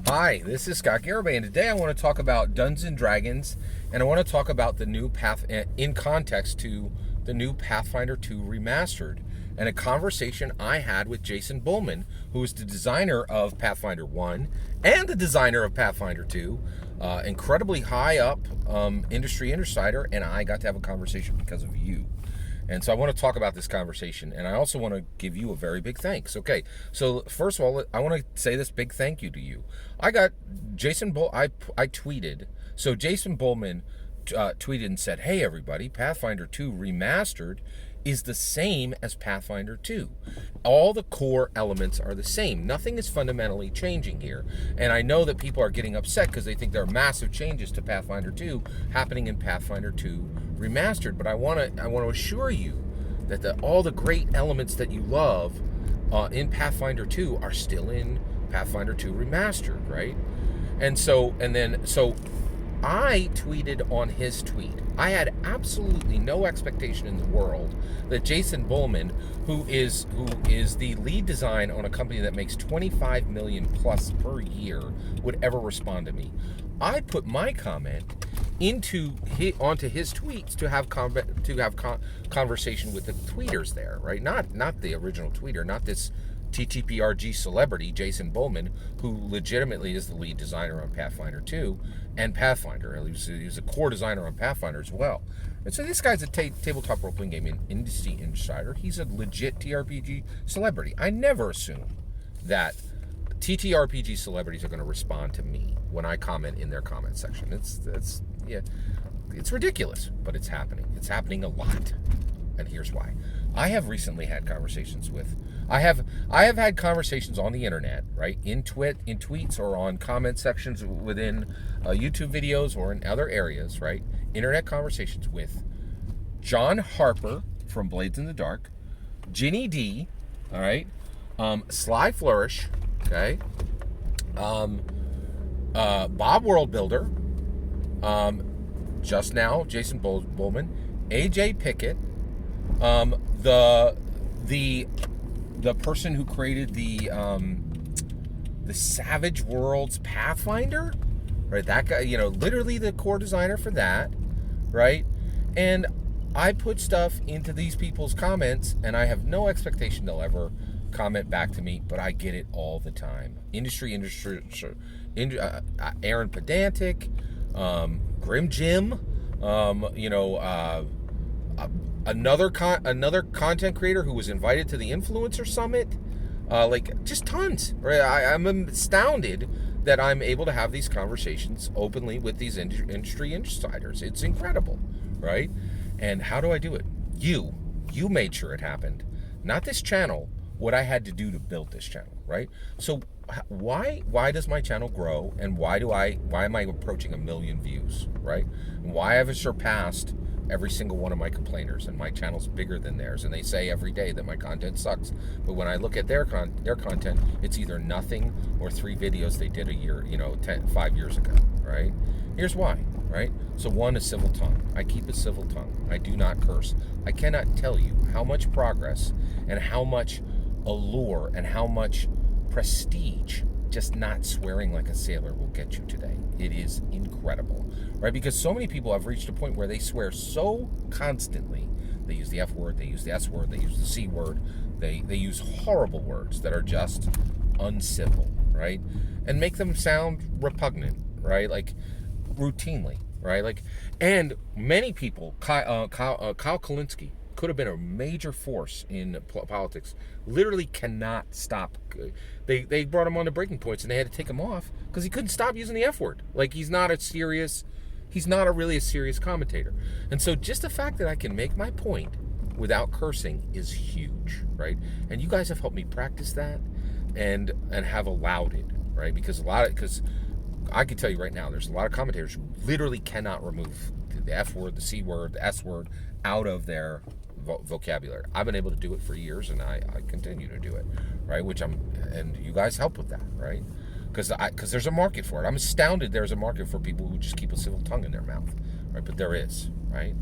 Hi, this is Scott Garibay, and today I want to talk about Dungeons and Dragons, and I want to talk about the new in context to the new Pathfinder 2 Remastered, and a conversation I had with Jason Bullman, who is the designer of Pathfinder 1 and the designer of Pathfinder 2, incredibly high up industry insider, and I got to have a conversation because of you. And so I want to talk about this conversation, and I also want to give you a very big thanks. Okay, so first of all, I want to say this big thank you to you. I got Jason I tweeted. So Jason Bullman tweeted and said, "Hey everybody, Pathfinder 2 Remastered is the same as Pathfinder 2. All the core elements are the same. Nothing is fundamentally changing here." And I know that people are getting upset because they think there are massive changes to Pathfinder 2 happening in Pathfinder 2 Remastered. But I want to assure you that all the great elements that you love in Pathfinder 2 are still in Pathfinder 2 Remastered, right? And so I tweeted on his tweet. I had absolutely no expectation in the world that Jason Bullman, who is the lead design on a company that makes $25 million plus per year, would ever respond to me. I put my comment onto his tweets to have conversation with the tweeters there, right? Not the original tweeter, not this TTPRG celebrity, Jason Bullman, who legitimately is the lead designer on Pathfinder 2 and Pathfinder. He was a core designer on Pathfinder as well. And so this guy's a tabletop role-playing game industry insider. He's a legit TRPG celebrity. I never assume that TTRPG celebrities are going to respond to me when I comment in their comment section. It's ridiculous, but it's happening. It's happening a lot. And here's why. I have recently had conversations with I have had conversations on the internet, right? In tweets or on comment sections within YouTube videos or in other areas, right? Internet conversations with John Harper from Blades in the Dark, Ginny D, all right? Sly Flourish, okay? Bob Worldbuilder, just now, Jason Bullman, AJ Pickett, the person who created the Savage Worlds Pathfinder, right? That guy, literally the core designer for that, right? And I put stuff into these people's comments, and I have no expectation they'll ever comment back to me, but I get it all the time. Aaron Pedantic, Grim Jim, another content creator who was invited to the Influencer Summit, just tons. Right? I'm astounded that I'm able to have these conversations openly with these industry insiders. It's incredible, right? And how do I do it? You made sure it happened, not this channel. What I had to do to build this channel, right? So why does my channel grow, and why am I approaching 1 million views, right? And why have I surpassed every single one of my complainers, and my channel's bigger than theirs, and they say every day that my content sucks, but when I look at their content, it's either nothing or 3 videos they did 5 years ago, right? Here's why, right? So one is civil tongue. I keep a civil tongue. I do not curse. I cannot tell you how much progress and how much allure and how much prestige just not swearing like a sailor will get you today. It is incredible, right? Because so many people have reached a point where they swear so constantly. They use the F word, they use the S word, they use the C word, they use horrible words that are just uncivil, right? And make them sound repugnant, right? Like routinely, right? And many people, Kyle Kalinske, could have been a major force in politics, literally cannot stop. They brought him on to breaking points, and they had to take him off because he couldn't stop using the F word. He's not really a serious commentator. And so just the fact that I can make my point without cursing is huge, right? And you guys have helped me practice that and have allowed it, right? Because I can tell you right now, there's a lot of commentators who literally cannot remove the F word, the C word, the S word out of their vocabulary. I've been able to do it for years, and I continue to do it, right? And you guys help with that, right? Because there's a market for it. I'm astounded there's a market for people who just keep a civil tongue in their mouth, right? But there is, right?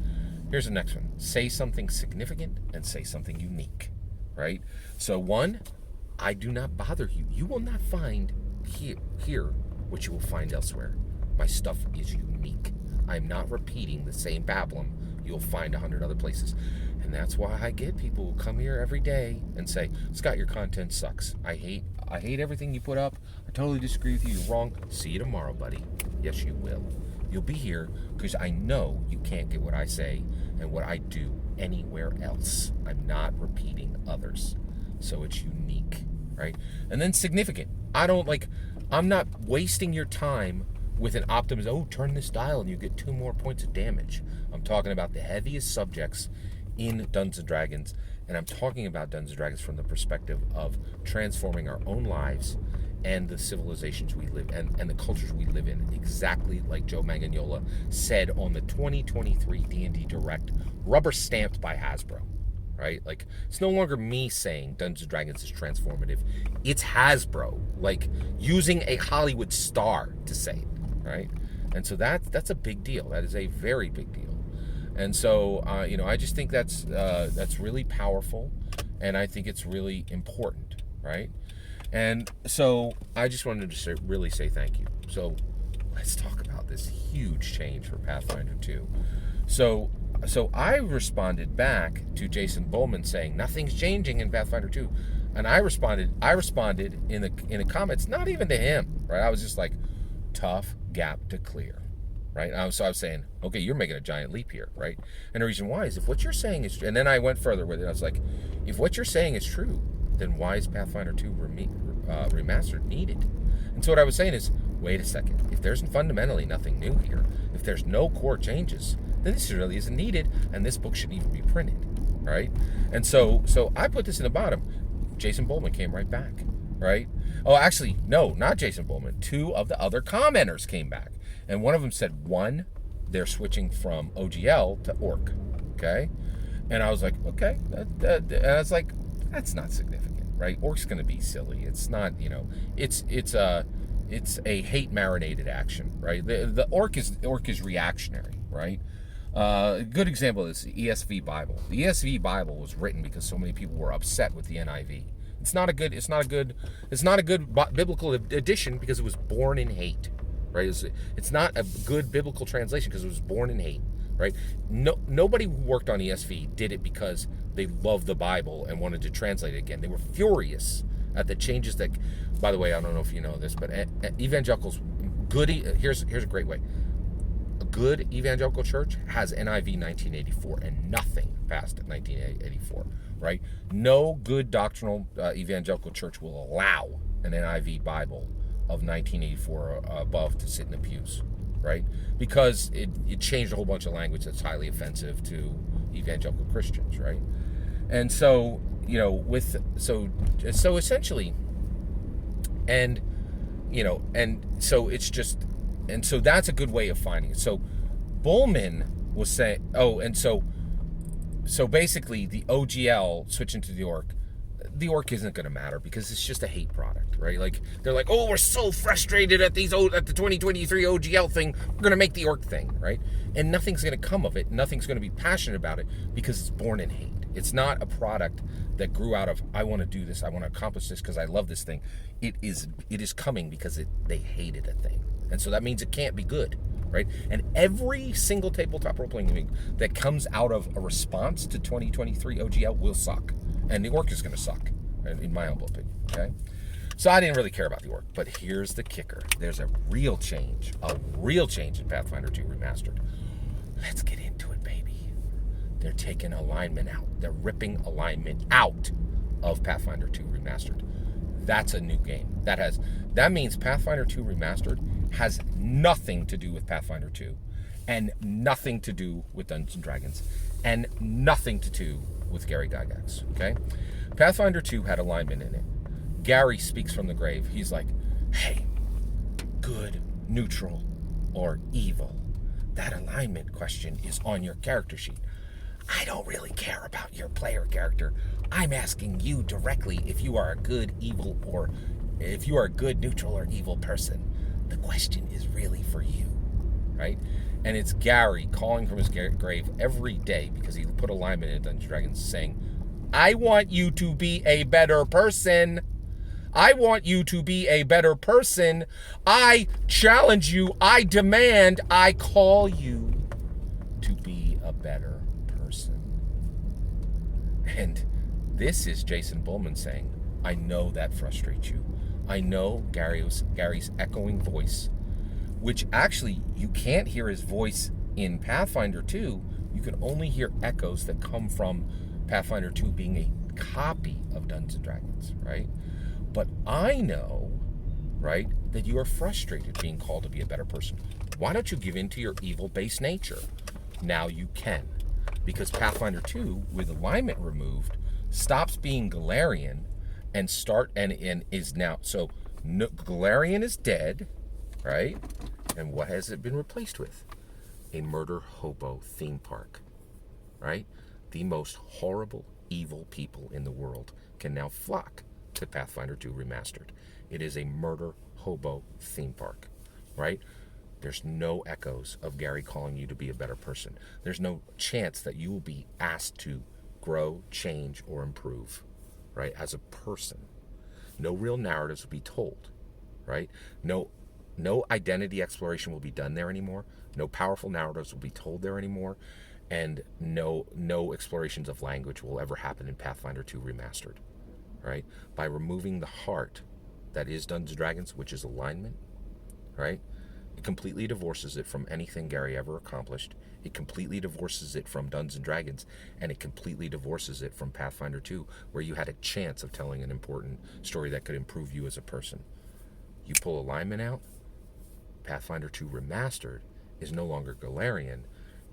Here's the next one. Say something significant and say something unique, right? So one, I do not bother you. You will not find here which you will find elsewhere. My stuff is unique. I'm not repeating the same pablum you'll find 100 other places. And that's why I get people who come here every day and say, Scott, your content sucks. I hate everything you put up. I totally disagree with you. You're wrong. See you tomorrow, buddy. Yes, you will. You'll be here because I know you can't get what I say and what I do anywhere else. I'm not repeating others. So it's unique, right? And then significant. I'm not wasting your time with an optimism. Oh, turn this dial and you get 2 more points of damage. I'm talking about the heaviest subjects in Dungeons & Dragons, and I'm talking about Dungeons & Dragons from the perspective of transforming our own lives and the civilizations we live and the cultures we live in, exactly like Joe Manganiello said on the 2023 D&D Direct, rubber stamped by Hasbro, right? Like, it's no longer me saying Dungeons & Dragons is transformative. It's Hasbro, like, using a Hollywood star to say it, right? And so that's a big deal. That is a very big deal. And so, I just think that's really powerful, and I think it's really important, right? And so I just wanted to really say thank you. So let's talk about this huge change for Pathfinder 2. So I responded back to Jason Bowman saying nothing's changing in Pathfinder 2, and I responded in the comments, not even to him, right? I was just like, tough gap to clear. Right? So I was saying, okay, you're making a giant leap here, right? And the reason why is if what you're saying is true, and then I went further with it. I was like, if what you're saying is true, then why is Pathfinder 2 Remastered needed? And so what I was saying is, wait a second. If there's fundamentally nothing new here, if there's no core changes, then this really isn't needed, and this book shouldn't even be printed, right? And so I put this in the bottom. Jason Bowman came right back, right? Oh, actually, no, not Jason Bowman. 2 of the other commenters came back. And one of them said, 1, they're switching from OGL to Orc, okay? And I was like, okay. And I was like, that's not significant, right? Orc's going to be silly. It's not, it's a hate-marinated action, right? The Orc is reactionary, right? A good example is the ESV Bible. The ESV Bible was written because so many people were upset with the NIV. It's not a good biblical edition because it was born in hate. Right? It's not a good biblical translation because it was born in hate, right? Nobody who worked on ESV did it because they loved the Bible and wanted to translate it again. They were furious at the changes that, by the way, I don't know if you know this, but evangelicals, here's a great way. A good evangelical church has NIV 1984 and nothing past 1984, right? No good doctrinal evangelical church will allow an NIV Bible of 1984 above to sit in the pews, right? Because it changed a whole bunch of language that's highly offensive to evangelical Christians, right? And so, so essentially, and so it's just, and so that's a good way of finding it. So Bowman was saying, so basically the OGL switching to the Orc isn't going to matter because it's just a hate product, right? Like, they're like, oh, we're so frustrated at the 2023 OGL thing, we're going to make the Orc thing, right? And nothing's going to come of it. Nothing's going to be passionate about it because it's born in hate. It's not a product that grew out of, I want to do this, I want to accomplish this because I love this thing. It is coming because they hated a thing. And so that means it can't be good, right? And every single tabletop role-playing game that comes out of a response to 2023 OGL will suck. And the Orc is going to suck, in my humble opinion, okay? So I didn't really care about the Orc, but here's the kicker. There's a real change in Pathfinder 2 Remastered. Let's get into it, baby. They're taking alignment out. They're ripping alignment out of Pathfinder 2 Remastered. That's a new game. That means Pathfinder 2 Remastered has nothing to do with Pathfinder 2, and nothing to do with Dungeons & Dragons, and nothing to do with Gary Gygax, okay? Pathfinder 2 had alignment in it. Gary speaks from the grave. He's like, hey, good, neutral, or evil. That alignment question is on your character sheet. I don't really care about your player character. I'm asking you directly if you are a good, evil, or if you are a good, neutral, or evil person. The question is really for you, right? And it's Gary calling from his grave every day because he put alignment in Dungeons & Dragons saying, I want you to be a better person. I want you to be a better person. I challenge you. I demand. I call you to be a better person. And this is Jason Bullman saying, I know that frustrates you. I know Gary's echoing voice, which actually you can't hear his voice in Pathfinder 2. You can only hear echoes that come from Pathfinder 2 being a copy of Dungeons & Dragons, right? But I know, right, that you are frustrated being called to be a better person. Why don't you give in to your evil-based nature? Now you can. Because Pathfinder 2, with alignment removed, stops being Galarian and is now... So, Galarian is dead, right? And what has it been replaced with? A murder hobo theme park, right? The most horrible, evil people in the world can now flock to Pathfinder 2 Remastered. It is a murder hobo theme park, right? There's no echoes of Gary calling you to be a better person. There's no chance that you will be asked to grow, change, or improve, right, as a person. No real narratives will be told, right? No identity exploration will be done there anymore. No powerful narratives will be told there anymore. And no explorations of language will ever happen in Pathfinder 2 Remastered, right? By removing the heart that is Dungeons & Dragons, which is alignment, right? It completely divorces it from anything Gary ever accomplished. It completely divorces it from Dungeons & Dragons, and it completely divorces it from Pathfinder 2, where you had a chance of telling an important story that could improve you as a person. You pull alignment out, Pathfinder 2 Remastered is no longer Galarian.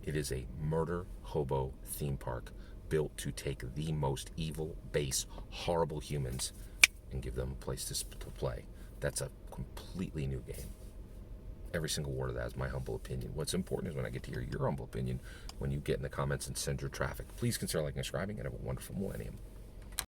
It is a murder hobo theme park built to take the most evil, base, horrible humans and give them a place to play. That's a completely new game. Every single word of that is my humble opinion. What's important is when I get to hear your humble opinion when you get in the comments and send your traffic. Please consider liking and subscribing, and have a wonderful millennium.